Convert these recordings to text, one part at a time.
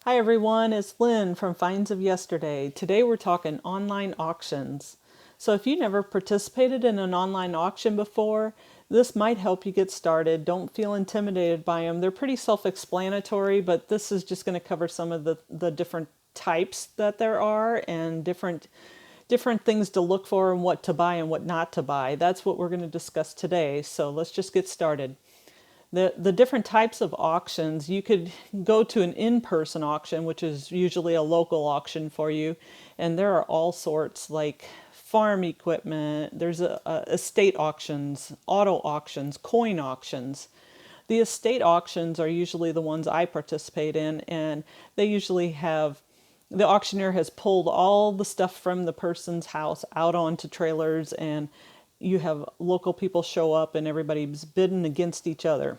Hi everyone, it's Lynn from Finds of Yesterday. Today we're talking online auctions. So if you never participated in an online auction before, this might help you get started. Don't feel intimidated by them. They're pretty self-explanatory, but this is just going to cover some of the different types that there are and different things to look for and what to buy and what not to buy. That's what we're going to discuss today. So let's just get started. The different types of auctions, you could go to an in-person auction, which is usually a local auction for you, and there are all sorts like farm equipment, there's estate auctions, auto auctions, coin auctions. The estate auctions are usually the ones I participate in, and they usually have the auctioneer has pulled all the stuff from the person's house out onto trailers, and you have local people show up and everybody's bidding against each other,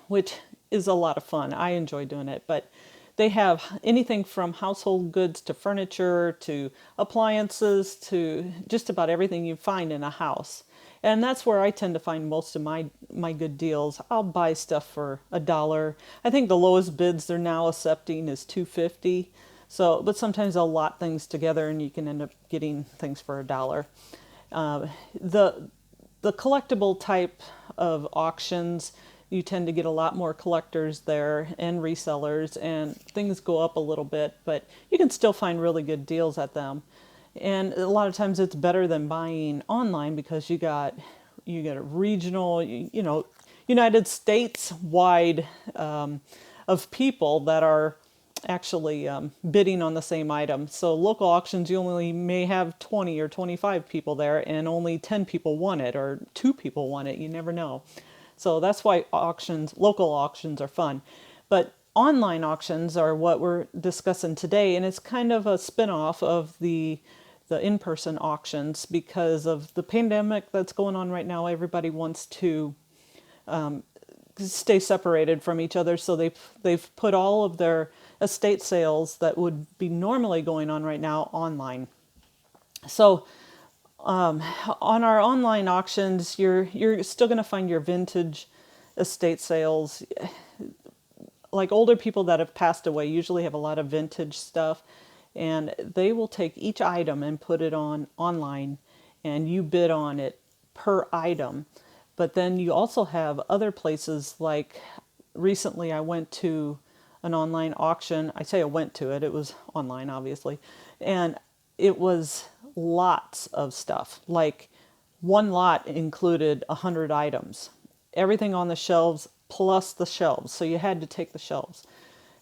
which is a lot of fun. I enjoy doing it, but they have anything from household goods to furniture to appliances to just about everything you find in a house. And that's where I tend to find most of my good deals. I'll buy stuff for $1. I think the lowest bids they're now accepting is $2.50. So, but sometimes they'll lot things together and you can end up getting things for $1. Uh, the the collectible type of auctions, you tend to get a lot more collectors there and resellers, and things go up a little bit, but you can still find really good deals at them. And a lot of times it's better than buying online because you get a regional, United States wide of people that are actually bidding on the same item. So local auctions, you only may have 20 or 25 people there and only 10 people want it or 2 people want it. You never know. So that's why local auctions are fun. But online auctions are what we're discussing today, and it's kind of a spin-off of the in-person auctions because of the pandemic that's going on right now. Everybody wants to stay separated from each other, so they've put all of their estate sales that would be normally going on right now online. So on our online auctions, you're still going to find your vintage estate sales. Like older people that have passed away usually have a lot of vintage stuff, and they will take each item and put it on online, and you bid on it per item. But then you also have other places, like recently I went to an online auction. I say I went to it, it was online obviously, and it was lots of stuff. Like one lot included 100 items, everything on the shelves plus the shelves. So you had to take the shelves.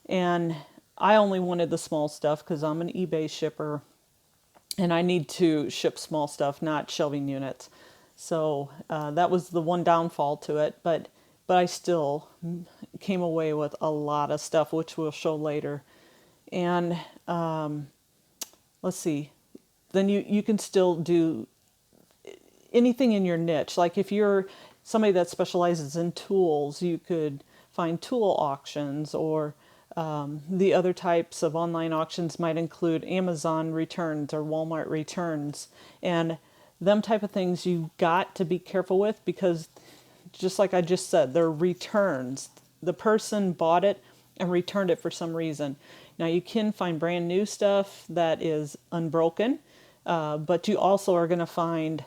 And I only wanted the small stuff because I'm an eBay shipper and I need to ship small stuff, not shelving units. So that was the one downfall to it, but I still came away with a lot of stuff, which we'll show later. And let's see, then you can still do anything in your niche. Like if you're somebody that specializes in tools, you could find tool auctions, or the other types of online auctions might include Amazon returns or Walmart returns. And them type of things you got to be careful with because just like I just said, they're returns. The person bought it and returned it for some reason. Now you can find brand new stuff that is unbroken, but you also are going to find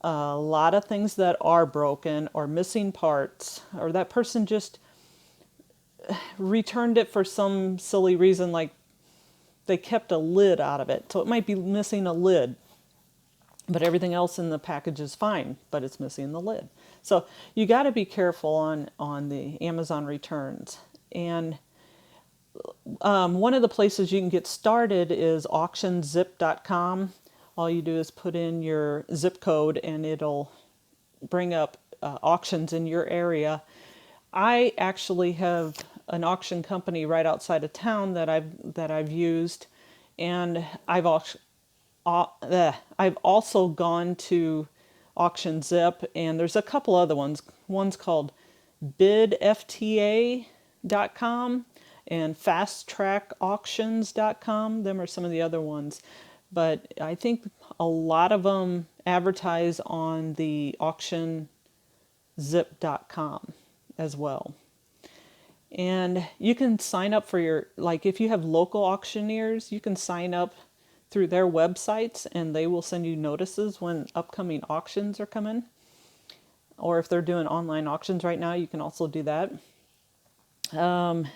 a lot of things that are broken or missing parts, or that person just returned it for some silly reason, like they kept a lid out of it. So it might be missing a lid, but everything else in the package is fine, but it's missing the lid. So you got to be careful on the Amazon returns. And one of the places you can get started is auctionzip.com. All you do is put in your zip code and it'll bring up auctions in your area. I actually have an auction company right outside of town that I've used, and I've also gone to Auction Zip, and there's a couple other ones. One's called bidfta.com and fasttrackauctions.com. Them are some of the other ones. But I think a lot of them advertise on the auctionzip.com as well. And you can sign up for your, like if you have local auctioneers, you can sign up through their websites and they will send you notices when upcoming auctions are coming. Or if they're doing online auctions right now, you can also do that. Some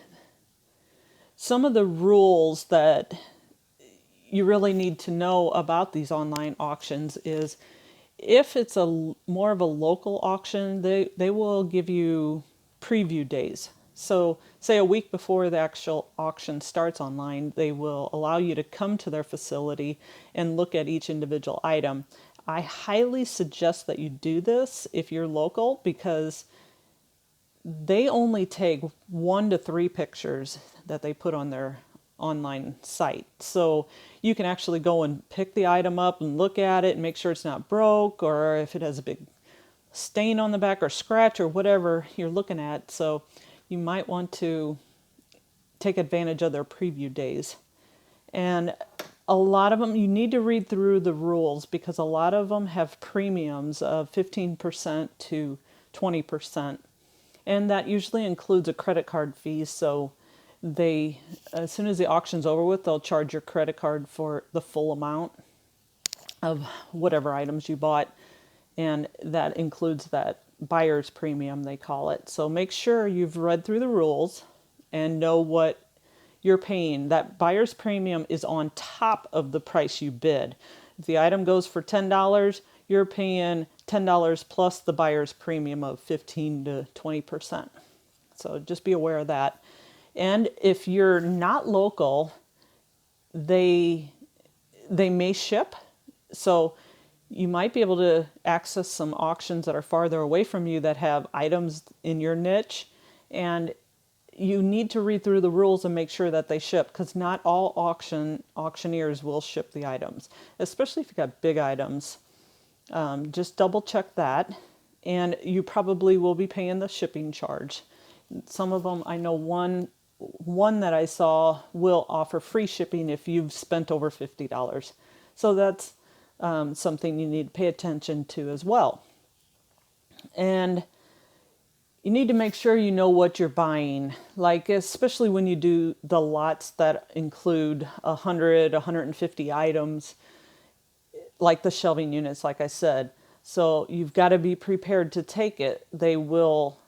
of the rules that you really need to know about these online auctions is if it's a more of a local auction, they will give you preview days. So say a week before the actual auction starts online, they will allow you to come to their facility and look at each individual item. I highly suggest that you do this if you're local, because they only take 1 to 3 pictures that they put on their online site. So you can actually go and pick the item up and look at it and make sure it's not broke, or if it has a big stain on the back or scratch or whatever you're looking at. So you might want to take advantage of their preview days. And a lot of them, you need to read through the rules, because a lot of them have premiums of 15% to 20%. And that usually includes a credit card fee. So they, as soon as the auction's over with, they'll charge your credit card for the full amount of whatever items you bought. And that includes that buyer's premium, they call it. So make sure you've read through the rules and know what you're paying. That buyer's premium is on top of the price you bid. If the item goes for $10, you're paying $10 plus the buyer's premium of 15 to 20%. So just be aware of that. And if you're not local, they may ship. So you might be able to access some auctions that are farther away from you that have items in your niche, and you need to read through the rules and make sure that they ship, because not all auctioneers will ship the items, especially if you've got big items. Just double check that, and you probably will be paying the shipping charge. Some of them, I know one that I saw will offer free shipping if you've spent over $50. So that's something you need to pay attention to as well. And you need to make sure you know what you're buying, like especially when you do the lots that include 100, 150 items, like the shelving units, like I said. So you've got to be prepared to take it. They will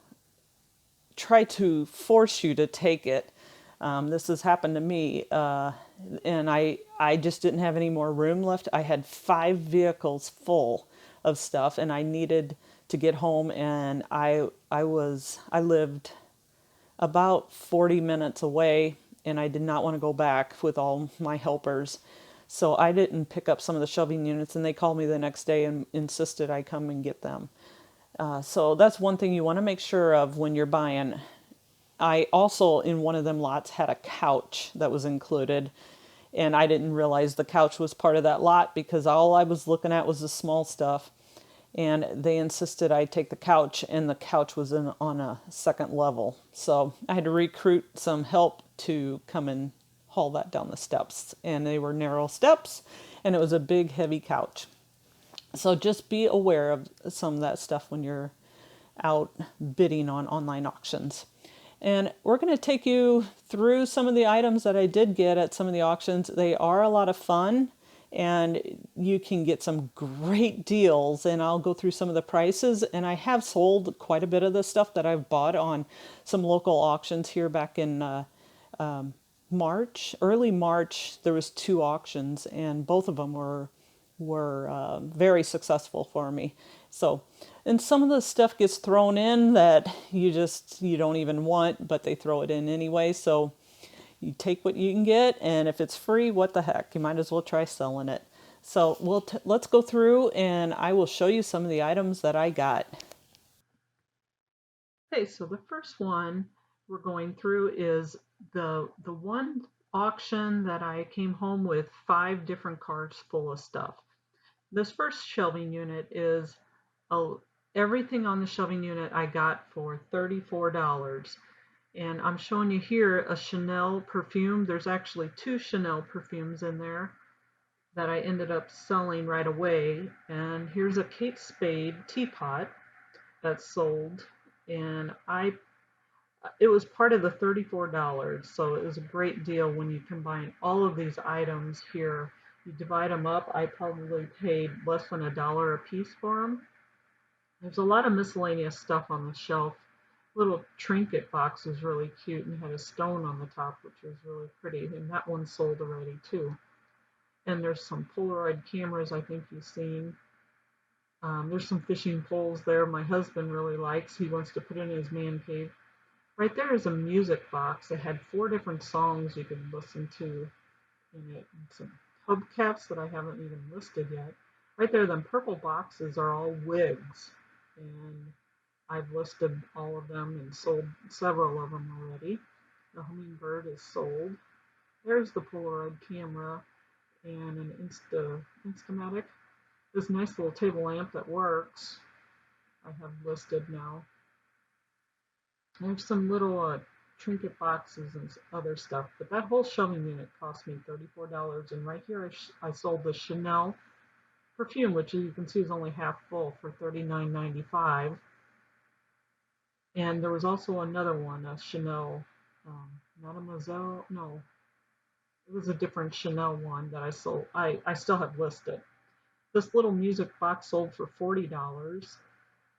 try to force you to take it. This has happened to me, and I just didn't have any more room left. I had 5 vehicles full of stuff, and I needed to get home, and I lived about 40 minutes away, and I did not want to go back with all my helpers. So I didn't pick up some of the shelving units, and they called me the next day and insisted I come and get them. So that's one thing you want to make sure of when you're buying. I also, in one of them lots, had a couch that was included, and I didn't realize the couch was part of that lot because all I was looking at was the small stuff. And they insisted I take the couch, and the couch was on a second level. So I had to recruit some help to come and haul that down the steps. And they were narrow steps, and it was a big, heavy couch. So just be aware of some of that stuff when you're out bidding on online auctions. And we're going to take you through some of the items that I did get at some of the auctions. They are a lot of fun, and you can get some great deals, and I'll go through some of the prices. And I have sold quite a bit of the stuff that I've bought on some local auctions here back in March. Early March, there was 2 auctions, and both of them were very successful for me. So, and some of the stuff gets thrown in that you don't even want, but they throw it in anyway. So you take what you can get, and if it's free, what the heck? You might as well try selling it. So let's go through, and I will show you some of the items that I got. Okay, so the first one we're going through is the one auction that I came home with 5 different carts full of stuff. This first shelving unit is everything on the shelving unit I got for $34. And I'm showing you here a Chanel perfume. There's actually 2 Chanel perfumes in there that I ended up selling right away. And here's a Kate Spade teapot that's sold. And It was part of the $34, so it was a great deal when you combine all of these items here. You divide them up. I probably paid less than $1 a piece for them. There's a lot of miscellaneous stuff on the shelf. Little trinket box was really cute and had a stone on the top, which was really pretty. And that one sold already too. And there's some Polaroid cameras I think you've seen. There's some fishing poles there my husband really likes. He wants to put in his man cave. Right there is a music box. It had 4 different songs you could listen to in it. And some hubcaps that I haven't even listed yet. Right there, them purple boxes are all wigs. And I've listed all of them and sold several of them already. The hummingbird is sold. There's the Polaroid camera and an Instamatic. This nice little table lamp that works, I have listed now. There's some little trinket boxes and other stuff, but that whole shelving unit cost me $34. And right here, I sold the Chanel perfume, which you can see is only half full, for $39.95. And there was also another one, a Chanel, Mademoiselle. No, it was a different Chanel one that I sold. I still have listed. This little music box sold for $40.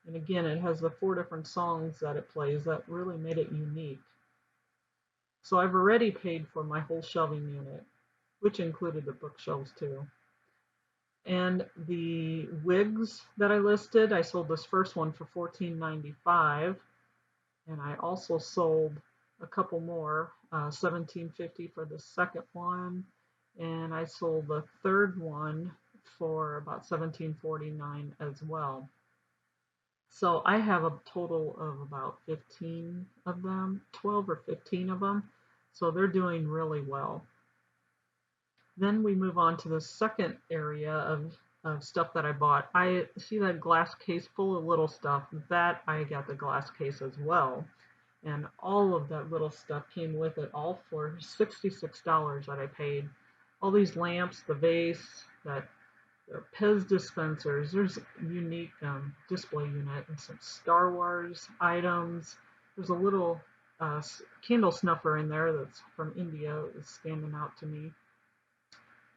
And again, it has the 4 different songs that it plays that really made it unique. So I've already paid for my whole shelving unit, which included the bookshelves too. And the wigs that I listed, I sold this first one for $14.95. And I also sold a couple more, $17.50 for the second one. And I sold the third one for about $17.49 as well. So I have a total of about 15 of them, 12 or 15 of them. So they're doing really well. Then we move on to the second area of stuff that I bought. I see that glass case full of little stuff. That I got the glass case as well. And all of that little stuff came with it, all for $66 that I paid. All these lamps, the vase, that Pez dispensers. There's a unique display unit and some Star Wars items. There's a little candle snuffer in there that's from India. It's standing out to me.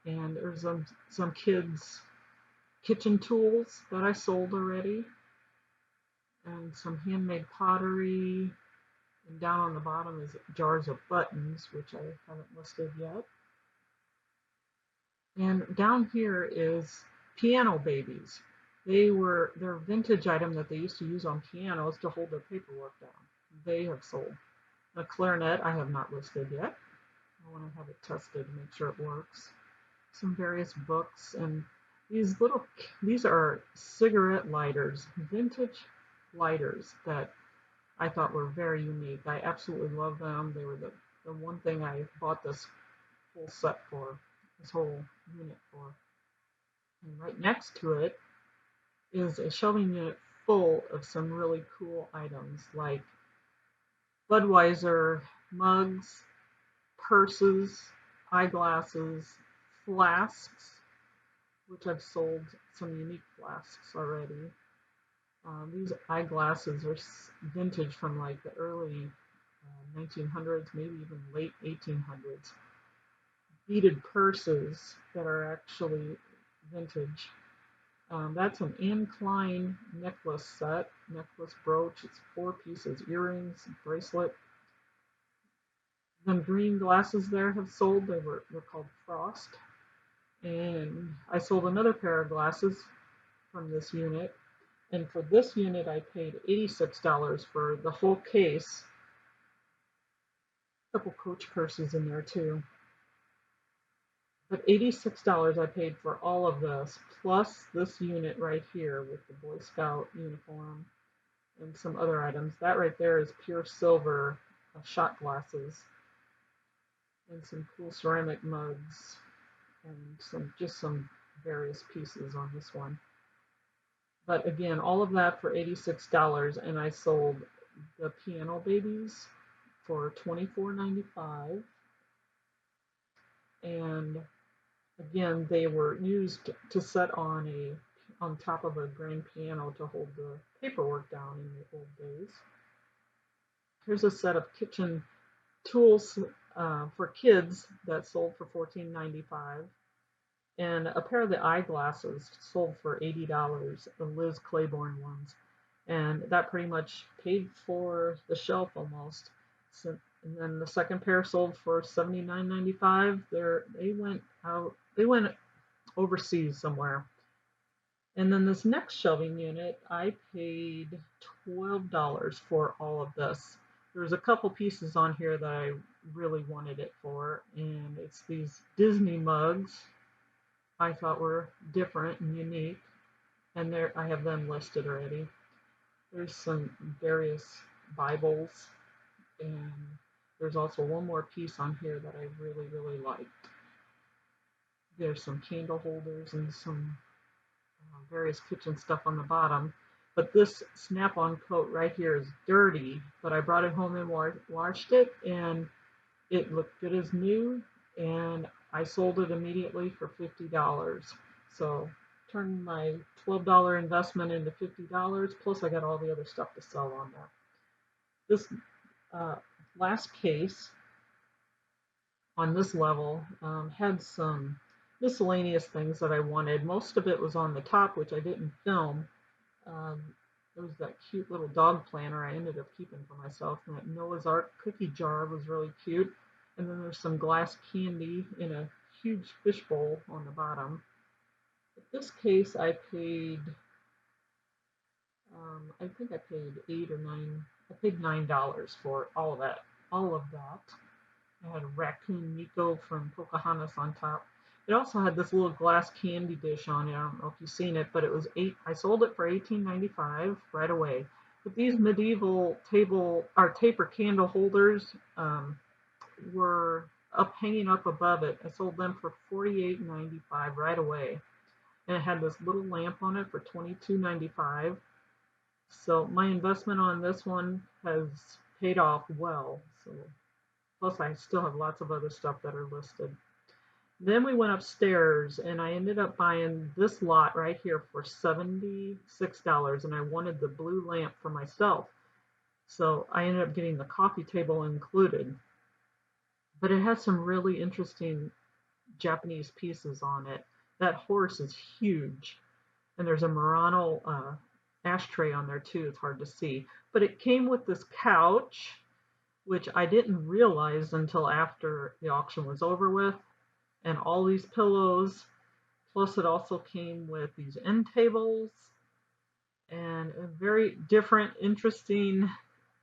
And there's some kids' kitchen tools that I sold already. And some handmade pottery. And down on the bottom is jars of buttons, which I haven't listed yet. And down here is piano babies. They're a vintage item that they used to use on pianos to hold their paperwork down. They have sold. A clarinet I have not listed yet. I want to have it tested to make sure it works. Some various books, and these are cigarette lighters, vintage lighters that I thought were very unique. I absolutely love them. They were the one thing I bought this whole set for, this whole unit for. And right next to it is a shelving unit full of some really cool items like Budweiser mugs, purses, eyeglasses, flasks, which I've sold some unique flasks already. These eyeglasses are vintage from like the early 1900s, maybe even late 1800s. Beaded purses that are actually vintage. That's an Anne Klein necklace set, necklace brooch. It's 4 pieces, earrings, bracelet. Them green glasses there have sold. They're called Frost. And I sold another pair of glasses from this unit. And for this unit, I paid $86 for the whole case. A couple Coach purses in there too. But $86 I paid for all of this, plus this unit right here with the Boy Scout uniform and some other items. That right there is pure silver shot glasses and some cool ceramic mugs and some various pieces on this one. But again, all of that for $86, and I sold the piano babies for $24.95. And again, they were used to set on top of a grand piano to hold the paperwork down in the old days. Here's a set of kitchen tools for kids that sold for $14.95. And a pair of the eyeglasses sold for $80, the Liz Claiborne ones. And that pretty much paid for the shelf almost. So, and then the second pair sold for $79.95. They went overseas somewhere. And then this next shelving unit, I paid $12 for all of this. There's a couple pieces on here that I really wanted it for, and it's these Disney mugs I thought were different and unique, and there I have them listed already. There's some various Bibles, and there's also one more piece on here that I really, really liked. There's some candle holders and some various kitchen stuff on the bottom. But this snap-on coat right here is dirty, but I brought it home and washed it, and it looked good as new, and I sold it immediately for $50. So turned my $12 investment into $50, plus I got all the other stuff to sell on there. This last case on this level had some miscellaneous things that I wanted. Most of it was on the top, which I didn't film. There was that cute little dog planner I ended up keeping for myself. And that Noah's Ark cookie jar was really cute. And then there's some glass candy in a huge fishbowl on the bottom. But this case I paid, I think I paid I paid $9 for all of that. I had a raccoon Nico from Pocahontas on top. It also had this little glass candy dish on it. I don't know if you've seen it, but it was I sold it for $18.95 right away. But these medieval taper candle holders were hanging up above it. I sold them for $48.95 right away. And it had this little lamp on it for $22.95. So my investment on this one has paid off well. So plus I still have lots of other stuff that are listed. Then we went upstairs and I ended up buying this lot right here for $76, and I wanted the blue lamp for myself. So I ended up getting the coffee table included. But it has some really interesting Japanese pieces on it. That horse is huge. And there's a Murano ashtray on there too. It's hard to see. But it came with this couch, which I didn't realize until after the auction was over with. And all these pillows. Plus it also came with these end tables and a very different, interesting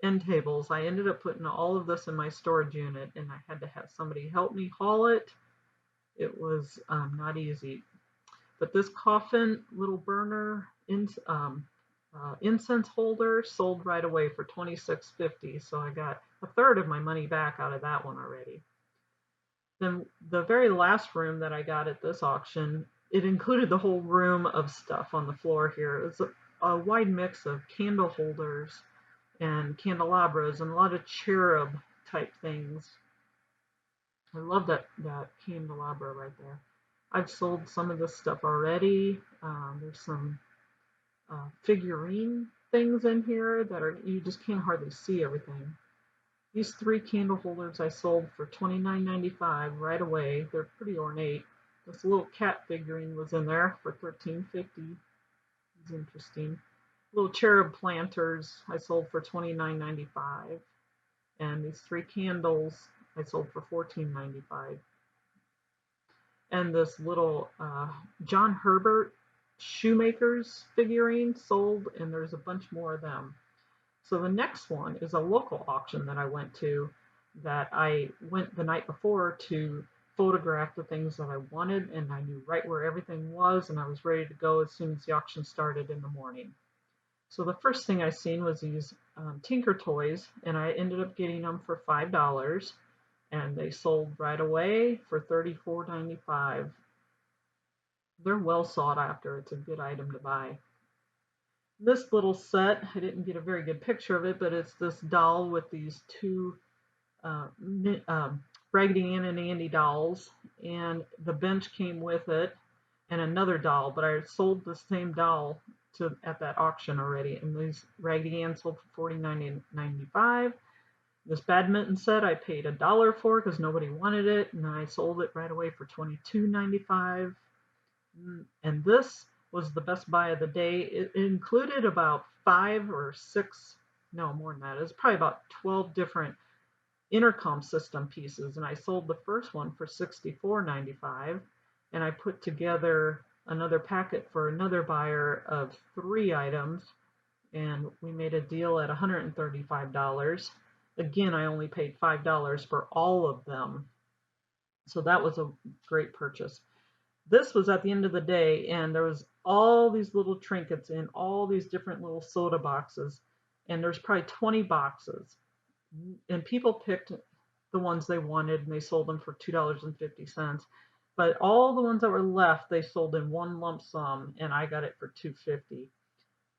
end tables. I ended up putting all of this in my storage unit, and I had to have somebody help me haul it. It was not easy. But this Coffin little burner incense holder sold right away for $26.50, so I got a third of my money back out of that one already. Then the very last room that I got at this auction, it included the whole room of stuff on the floor here. It was a wide mix of candle holders and candelabras and a lot of cherub type things. I love that candelabra right there. I've sold some of this stuff already. There's some figurine things in here that you just can't hardly see everything. These 3 candle holders I sold for $29.95 right away. They're pretty ornate. This little cat figurine was in there for $13.50. It's interesting. Little cherub planters I sold for $29.95. And these 3 candles I sold for $14.95. And this little John Herbert Shoemakers figurine sold, and there's a bunch more of them. So the next one is a local auction that I went to, that I went the night before to photograph the things that I wanted, and I knew right where everything was, and I was ready to go as soon as the auction started in the morning. So the first thing I seen was these Tinker toys, and I ended up getting them for $5, and they sold right away for $34.95. They're well sought after. It's a good item to buy. This little set, I didn't get a very good picture of it, but it's this doll with these 2 Raggedy Ann and Andy dolls, and the bench came with it, and another doll, but I sold the same doll at that auction already, and these Raggedy Ann sold for $49.95, This badminton set I paid $1 for because nobody wanted it, and I sold it right away for $22.95. And this was the best buy of the day. It included about 5 or 6, no more than that. It was probably about 12 different intercom system pieces, and I sold the first one for $64.95, and I put together another packet for another buyer of 3 items, and we made a deal at $135. Again, I only paid $5 for all of them, so that was a great purchase. This was at the end of the day, and there was all these little trinkets in all these different little soda boxes, and there's probably 20 boxes, and people picked the ones they wanted, and they sold them for $2.50. But all the ones that were left, they sold in one lump sum, and I got it for $2.50.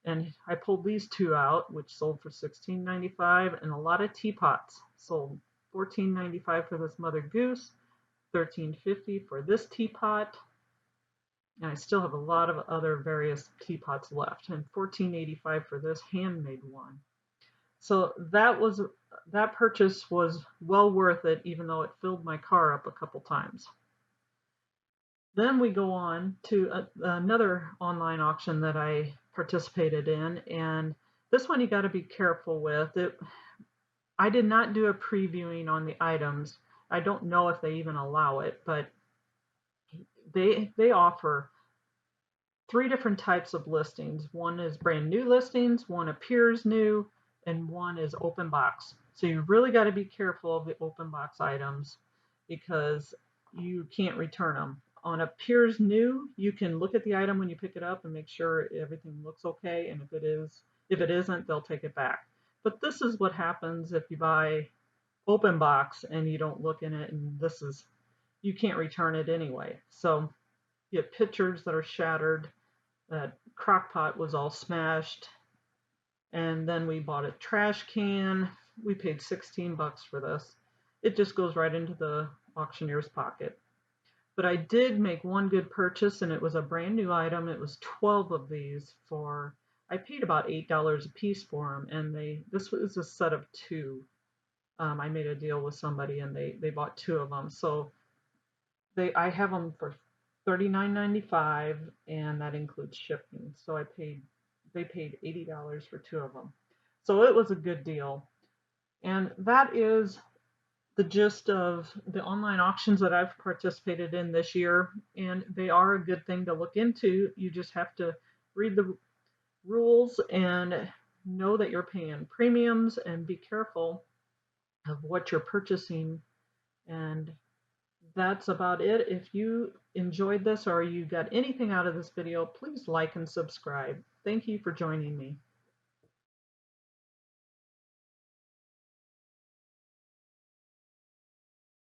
And I pulled these 2 out, which sold for $16.95, and a lot of teapots sold. $14.95 for this Mother Goose, $13.50 for this teapot, and I still have a lot of other various teapots left, and $14.85 for this handmade one. So that purchase was well worth it, even though it filled my car up a couple times. Then we go on to another online auction that I participated in, and this one you got to be careful with. I did not do a previewing on the items. I don't know if they even allow it, but they offer 3 different types of listings. One is brand new listings, one appears new, and one is open box. So you really got to be careful of the open box items because you can't return them. On appears new, you can look at the item when you pick it up and make sure everything looks okay, and if it isn't, they'll take it back. But this is what happens if you buy open box and you don't look in it, and you can't return it anyway. So you have pictures that are shattered. That crock pot was all smashed. And then we bought a trash can. We paid $16 for this. It just goes right into the auctioneer's pocket. But I did make one good purchase, and it was a brand new item. It was 12 of these I paid about $8 a piece for them, and this was a set of 2. I made a deal with somebody, and they bought 2 of them. So I have them for $39.95, and that includes shipping. So they paid $80 for 2 of them. So it was a good deal. And that is the gist of the online auctions that I've participated in this year, and they are a good thing to look into. You just have to read the rules and know that you're paying premiums, and be careful of what you're purchasing. And that's about it. If you enjoyed this or you got anything out of this video, please like and subscribe. Thank you for joining me.